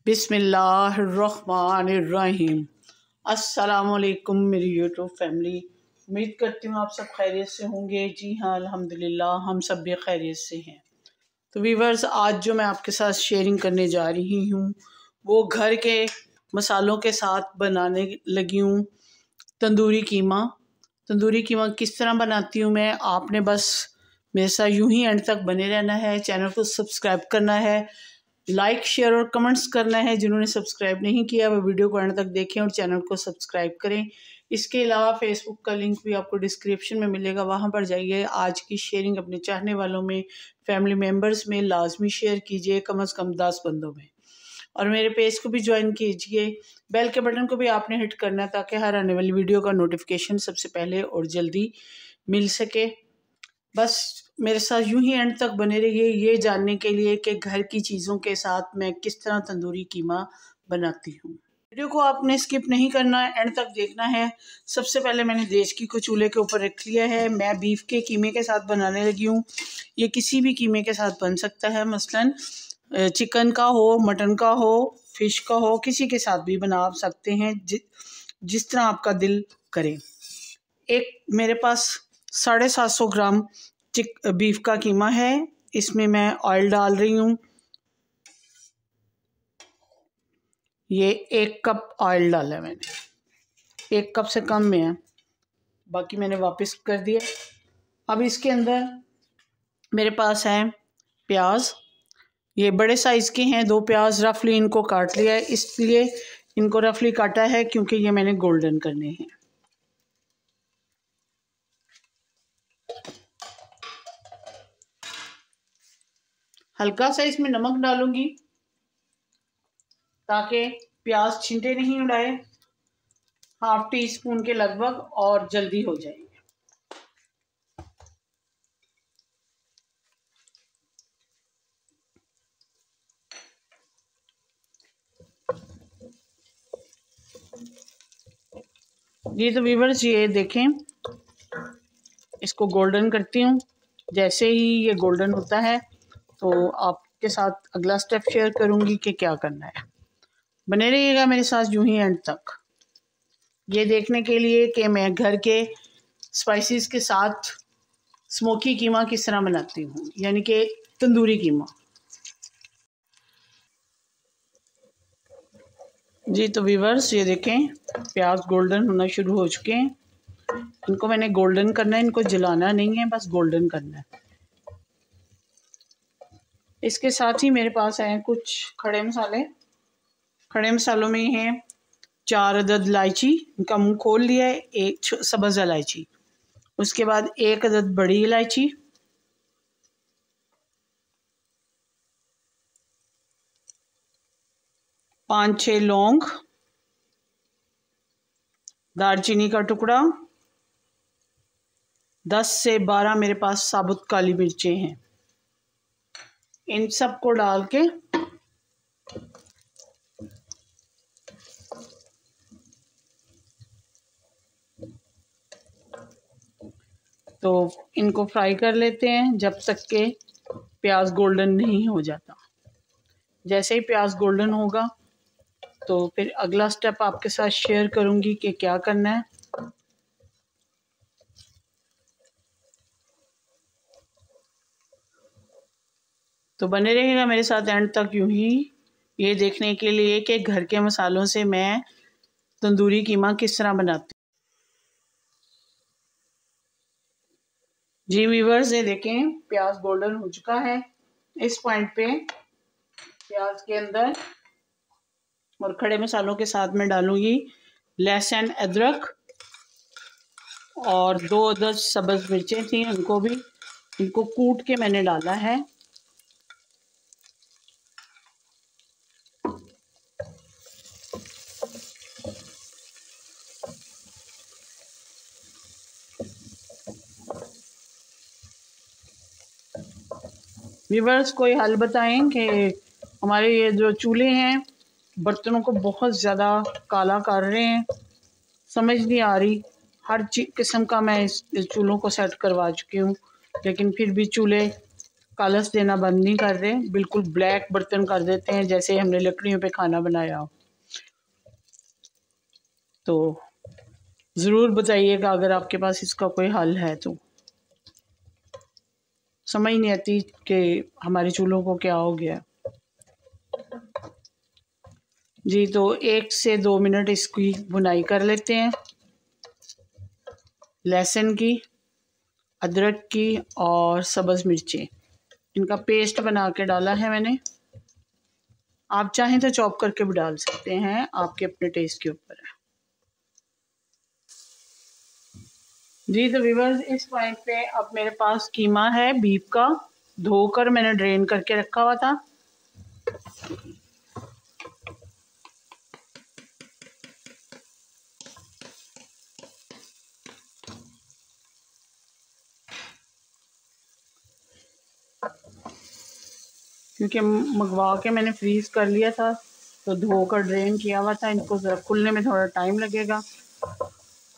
बिस्मिल्लाहिर्रहमानिर्रहीम। अस्सलामुअलैकुम मेरी यूट्यूब फैमिली। उम्मीद करती हूँ आप सब खैरियत से होंगे। जी हाँ, अल्हम्दुलिल्लाह हम सब भी खैरियत से हैं। तो वीवर्स, आज जो मैं आपके साथ शेयरिंग करने जा रही हूँ वो घर के मसालों के साथ बनाने लगी हूँ तंदूरी कीमा। तंदूरी कीमा किस तरह बनाती हूँ मैं, आपने बस मेरे साथ यूं ही एंड तक बने रहना है। चैनल को सब्सक्राइब करना है, लाइक शेयर और कमेंट्स करना है। जिन्होंने सब्सक्राइब नहीं किया वो वीडियो को एंड तक देखें और चैनल को सब्सक्राइब करें। इसके अलावा फेसबुक का लिंक भी आपको डिस्क्रिप्शन में मिलेगा, वहाँ पर जाइए। आज की शेयरिंग अपने चाहने वालों में, फैमिली मेम्बर्स में लाजमी शेयर कीजिए, कम से कम 10 बंदों में। और मेरे पेज को भी ज्वाइन कीजिए। बेल के बटन को भी आपने हिट करना है ताकि हर आने वाली वीडियो का नोटिफिकेशन सबसे पहले और जल्दी मिल सके। बस मेरे साथ यूं ही एंड तक बने रहिए ये जानने के लिए कि घर की चीज़ों के साथ मैं किस तरह तंदूरी कीमा बनाती हूँ। वीडियो को आपने स्किप नहीं करना है, एंड तक देखना है। सबसे पहले मैंने देचकी को चूल्हे के ऊपर रख लिया है। मैं बीफ के कीमे के साथ बनाने लगी हूँ। ये किसी भी कीमे के साथ बन सकता है, मसलन चिकन का हो, मटन का हो, फिश का हो, किसी के साथ भी बना सकते हैं, जिस तरह आपका दिल करे। एक मेरे पास 750 ग्राम बीफ का कीमा है। इसमें मैं ऑयल डाल रही हूँ। ये 1 कप ऑयल डाला है मैंने, 1 कप से कम में है, बाकी मैंने वापस कर दिया। अब इसके अंदर मेरे पास है प्याज। ये बड़े साइज़ के हैं, 2 प्याज रफली इनको काट लिया है। इसलिए इनको रफली काटा है क्योंकि ये मैंने गोल्डन करने हैं। हल्का सा इसमें नमक डालूंगी ताकि प्याज छींटे नहीं उड़ाए, 1/2 टीस्पून के लगभग, और जल्दी हो जाएंगे। जी तो व्यूअर्स, ये देखें, इसको गोल्डन करती हूँ। जैसे ही ये गोल्डन होता है तो आपके साथ अगला स्टेप शेयर करूँगी कि क्या करना है। बने रहिएगा मेरे साथ यूं ही एंड तक, ये देखने के लिए कि मैं घर के स्पाइसेस के साथ स्मोकी कीमा किस तरह बनाती हूँ, यानी कि तंदूरी कीमा। जी तो व्यूअर्स, ये देखें, प्याज गोल्डन होना शुरू हो चुके हैं। इनको मैंने गोल्डन करना है, इनको जलाना नहीं है, बस गोल्डन करना है। इसके साथ ही मेरे पास हैं कुछ खड़े मसाले। खड़े मसालों में हैं 4 अदद इलायची, इनका मुंह खोल लिया है, 1 सब्ज़ इलायची, उसके बाद 1 अदद बड़ी इलायची, 5-6 लौंग, दालचीनी का टुकड़ा, 10 से 12 मेरे पास साबुत काली मिर्चें हैं। इन सब को डाल के तो इनको फ्राई कर लेते हैं जब तक के प्याज गोल्डन नहीं हो जाता। जैसे ही प्याज गोल्डन होगा तो फिर अगला स्टेप आपके साथ शेयर करूंगी कि क्या करना है। तो बने रहिएगा मेरे साथ एंड तक यूं ही, ये देखने के लिए कि घर के मसालों से मैं तंदूरी कीमा किस तरह बनाती हूँ। जी व्यूअर्स, ये देखें, प्याज गोल्डन हो चुका है। इस पॉइंट पे प्याज के अंदर और खड़े मसालों के साथ में डालूंगी लहसुन, अदरक, और 2 अदद सब्ज़ मिर्चें थी, उनको भी, इनको कूट के मैंने डाला है। व्यूअर्स, कोई हल बताएं कि हमारे ये जो चूल्हे हैं बर्तनों को बहुत ज़्यादा काला कर रहे हैं, समझ नहीं आ रही। हर किस्म का मैं इस चूल्हों को सेट करवा चुकी हूँ, लेकिन फिर भी चूल्हे कालस देना बंद नहीं कर रहे, बिल्कुल ब्लैक बर्तन कर देते हैं जैसे हमने लकड़ियों पे खाना बनाया हो। तो ज़रूर बताइएगा अगर आपके पास इसका कोई हल है तो। समझ नहीं आती कि हमारे चूल्हों को क्या हो गया जी। तो 1 से 2 मिनट इसकी बुनाई कर लेते हैं। लहसुन की, अदरक की और सब्ज़ मिर्चें, इनका पेस्ट बना के डाला है मैंने। आप चाहें तो चॉप करके भी डाल सकते हैं, आपके अपने टेस्ट के ऊपर है जी। तो व्यूअर्स, इस पॉइंट पे अब मेरे पास कीमा है बीफ का, धोकर मैंने ड्रेन करके रखा हुआ था। क्योंकि मंगवा के मैंने फ्रीज़ कर लिया था तो धोकर ड्रेन किया हुआ था। इनको ज़रा खुलने में थोड़ा टाइम लगेगा,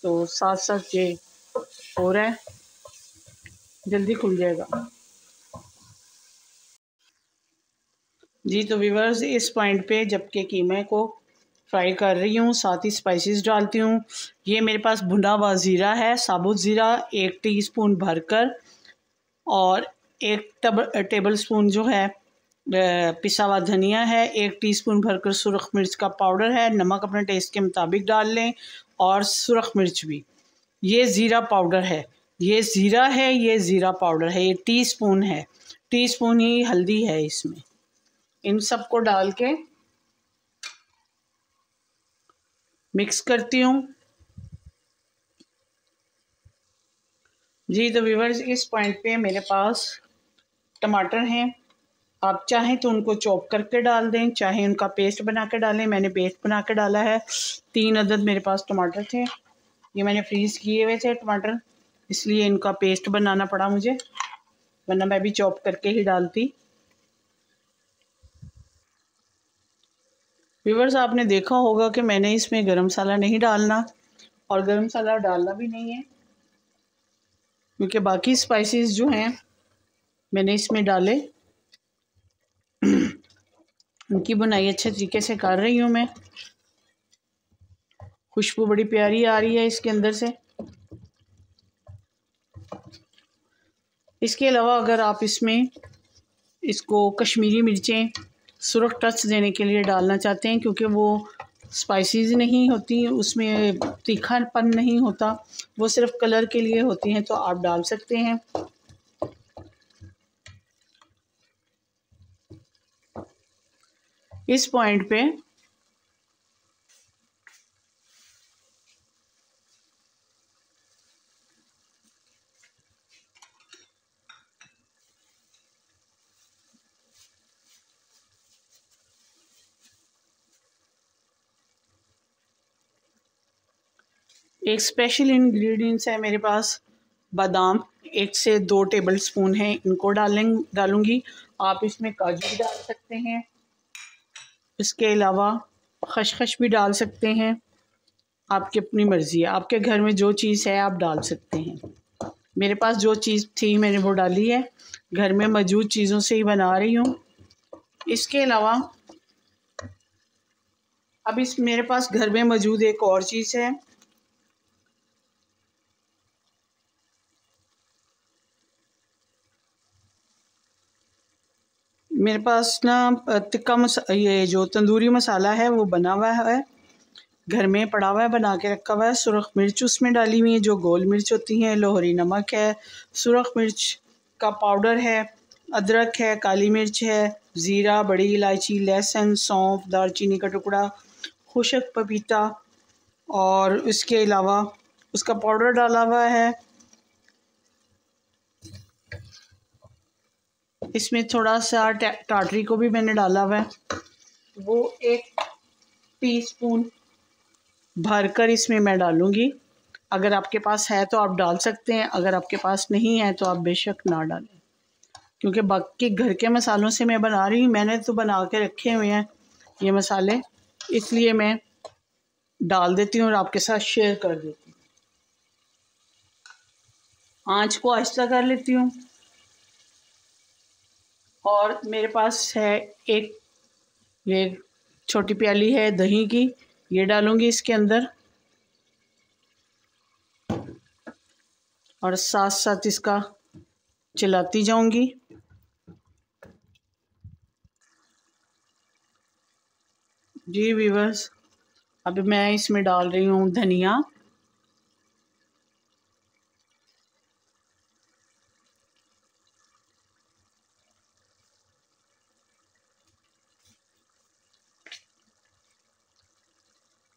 तो साथ साथ ये हो रहा है, जल्दी खुल जाएगा जी। तो व्यूअर्स, इस पॉइंट पे जबकि कीमे को फ्राई कर रही हूँ, साथ ही स्पाइसेस डालती हूँ। ये मेरे पास भुना हुआ ज़ीरा है, साबुत ज़ीरा 1 टीस्पून भरकर, और 1 टेबल स्पून जो है पिसा हुआ धनिया है, 1 टीस्पून भरकर सुरख मिर्च का पाउडर है। नमक अपने टेस्ट के मुताबिक डाल लें, और सुरख मिर्च भी। ये ज़ीरा पाउडर है, ये ज़ीरा है, ये ज़ीरा पाउडर है, ये टीस्पून है, टीस्पून ही हल्दी है इसमें। इन सब को डाल के मिक्स करती हूँ जी। तो व्यूअर्स, इस पॉइंट पे मेरे पास टमाटर हैं, आप चाहें तो उनको चॉप करके डाल दें, चाहे उनका पेस्ट बना के डालें। मैंने पेस्ट बना के डाला है। 3 अदद मेरे पास टमाटर थे, ये मैंने फ्रीज़ किए हुए थे टमाटर, इसलिए इनका पेस्ट बनाना पड़ा मुझे, वरना मैं भी चॉप करके ही डालती। व्यूअर्स, आपने देखा होगा कि मैंने इसमें गरम मसाला नहीं डालना, और गरम मसाला डालना भी नहीं है, क्योंकि बाकी स्पाइसेस जो हैं मैंने इसमें डाले। उनकी बुनाई अच्छे तरीके से कर रही हूँ मैं, खुशबू बड़ी प्यारी आ रही है इसके अंदर से। इसके अलावा अगर आप इसमें इसको कश्मीरी मिर्चें सुरख टच देने के लिए डालना चाहते हैं, क्योंकि वो स्पाइसेस नहीं होती, उसमें तीखापन नहीं होता, वो सिर्फ कलर के लिए होती हैं, तो आप डाल सकते हैं। इस पॉइंट पे एक स्पेशल इंग्रेडिएंट्स है मेरे पास, बादाम 1 से 2 टेबल स्पून है, इनको डालूंगी। आप इसमें काजू भी डाल सकते हैं, इसके अलावा खसखस भी डाल सकते हैं, आपकी अपनी मर्ज़ी है, आपके घर में जो चीज़ है आप डाल सकते हैं। मेरे पास जो चीज़ थी मैंने वो डाली है, घर में मौजूद चीज़ों से ही बना रही हूँ। इसके अलावा अब इस मेरे पास घर में मौजूद एक और चीज़ है, मेरे पास ना ये जो तंदूरी मसाला है वो बना हुआ है, घर में पड़ा हुआ है, बना के रखा हुआ है। सुरख मिर्च उसमें डाली हुई है, जो गोल मिर्च होती हैं, लोहरी नमक है, सुरख मिर्च का पाउडर है, अदरक है, काली मिर्च है, ज़ीरा, बड़ी इलायची, लहसुन, सौंफ, दालचीनी का टुकड़ा, खुशक पपीता, और इसके अलावा उसका पाउडर डाला हुआ है। इसमें थोड़ा सा टाटरी को भी मैंने डाला हुआ है, वो 1 टीस्पून भरकर इसमें मैं डालूँगी। अगर आपके पास है तो आप डाल सकते हैं, अगर आपके पास नहीं है तो आप बेशक ना डालें, क्योंकि बाकी घर के मसालों से मैं बना रही हूँ, मैंने तो बना के रखे हुए हैं ये मसाले, इसलिए मैं डाल देती हूँ और आपके साथ शेयर कर देती हूँ। आँच को आहिस्ता कर लेती हूँ। और मेरे पास है एक ये छोटी प्याली है दही की, ये डालूँगी इसके अंदर और साथ साथ इसका चलाती जाऊंगी। जी व्यूअर्स, अभी मैं इसमें डाल रही हूँ धनिया,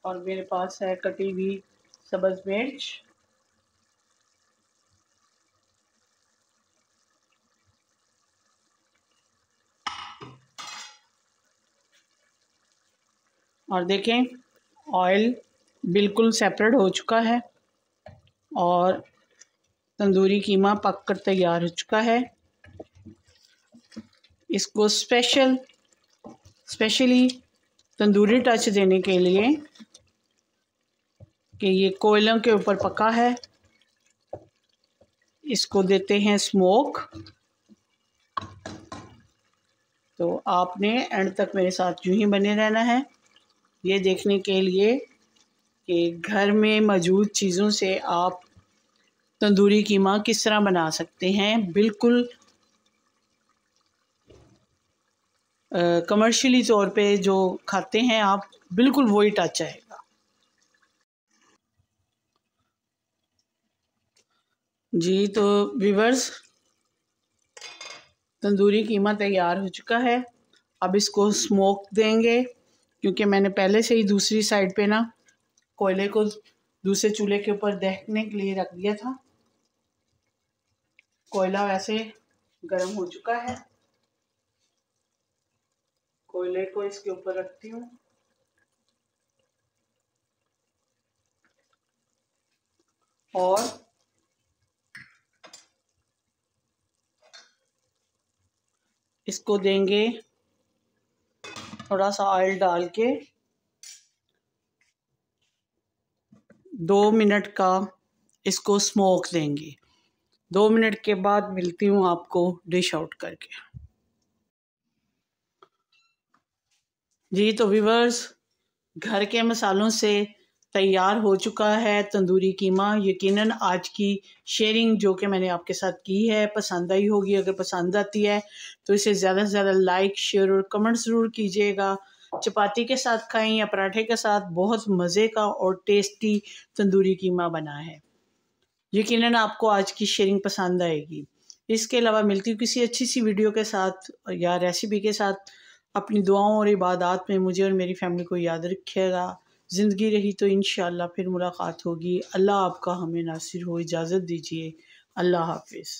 और मेरे पास है कटी हुई सब्ज़ मिर्च, और देखें ऑयल बिल्कुल सेपरेट हो चुका है और तंदूरी कीमा पक कर तैयार हो चुका है। इसको स्पेशली तंदूरी टच देने के लिए कि ये कोयलों के ऊपर पका है, इसको देते हैं स्मोक। तो आपने एंड तक मेरे साथ यूं ही बने रहना है ये देखने के लिए कि घर में मौजूद चीज़ों से आप तंदूरी कीमा किस तरह बना सकते हैं। बिल्कुल कमर्शियली तौर पे जो खाते हैं आप, बिल्कुल वही टच आएगा। जी तो व्यूअर्स, तंदूरी कीमा तैयार हो चुका है। अब इसको स्मोक देंगे, क्योंकि मैंने पहले से ही दूसरी साइड पे ना कोयले को दूसरे चूल्हे के ऊपर दहकने के लिए रख दिया था। कोयला वैसे गर्म हो चुका है, कोयले को इसके ऊपर रखती हूँ और इसको देंगे थोड़ा सा ऑयल डाल के 2 मिनट का इसको स्मोक देंगे। 2 मिनट के बाद मिलती हूँ आपको डिश आउट करके। जी तो व्यूअर्स, घर के मसालों से तैयार हो चुका है तंदूरी कीमा। यकीनन आज की शेयरिंग जो कि मैंने आपके साथ की है पसंद आई होगी। अगर पसंद आती है तो इसे ज़्यादा से ज़्यादा लाइक, शेयर और कमेंट ज़रूर कीजिएगा। चपाती के साथ खाएं या पराठे के साथ, बहुत मज़े का और टेस्टी तंदूरी कीमा बना है। यकीनन आपको आज की शेयरिंग पसंद आएगी। इसके अलावा मिलती हूँ किसी अच्छी सी वीडियो के साथ या रेसिपी के साथ। अपनी दुआओं और इबादत में मुझे और मेरी फैमिली को याद रखिएगा। ज़िंदगी रही तो इंशाअल्लाह फिर मुलाकात होगी। अल्लाह आपका हमें नासिर हो। इजाज़त दीजिए। अल्लाह हाफिज़।